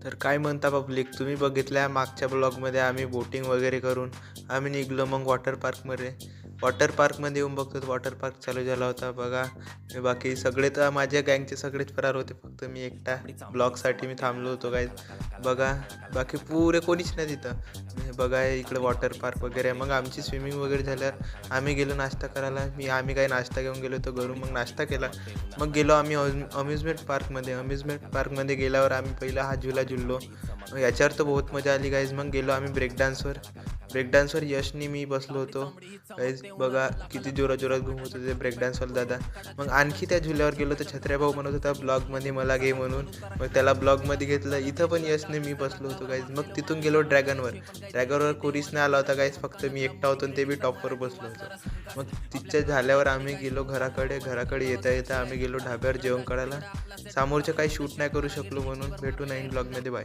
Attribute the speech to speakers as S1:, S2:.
S1: तर काय म्हणता पब्लिक, तुम्ही बघितल्या मागच्या ब्लॉगमध्ये आम्ही बोटिंग वगैरे करून आम्ही निघलो मग वॉटर पार्कमध्ये येऊन बघतो तर वॉटर पार्क चालू झाला होता बघा. बाकी सगळे तर माझ्या गँगचे सगळेच फरार होते, फक्त मी एकटा ब्लॉगसाठी मी थांबलो होतो काय बघा. बाकी पुरे कोणीच नाही तिथं. बघा इकडे वॉटर पार्क वगैरे. मग आमची स्विमिंग वगैरे झाल्यावर आम्ही गेलो नाश्ता करायला. आम्ही काही नाश्ता घेऊन गेलो होतो घरून, मग नाश्ता केला. मग गेलो आम्ही अम्युजमेंट पार्कमध्ये गेल्यावर आम्ही पहिला हा झुला झुललो. याच्यावर तर बहुत मजा आली गाईज. मग गेलो आम्ही ब्रेक डान्सवर यशनी मी बसलो होतो गाईज. बघा किती जोरात घुमत होते ब्रेकडान्सवाला दादा. मग आणखी त्या झुल्यावर गेलो तर छत्र्या भाऊ म्हणत होता ब्लॉगमध्ये मला घे म्हणून, मग त्याला ब्लॉगमध्ये घेतलं. इथं पण यशने मी बसलो होतो गाईज. मग तिथून गेलो ड्रॅगनवर कोणीच नाही आला होता गाईज, फक्त मी एकटा होतो आणि ते बी टॉपवर बसलो होतो. मग तिथच्या झाल्यावर आम्ही गेलो घराकडे येता आम्ही गेलो ढाब्यावर जेवण करायला. समोरचं काही शूट नाही करू शकलो म्हणून. भेटू नवीन ब्लॉगमध्ये, बाय.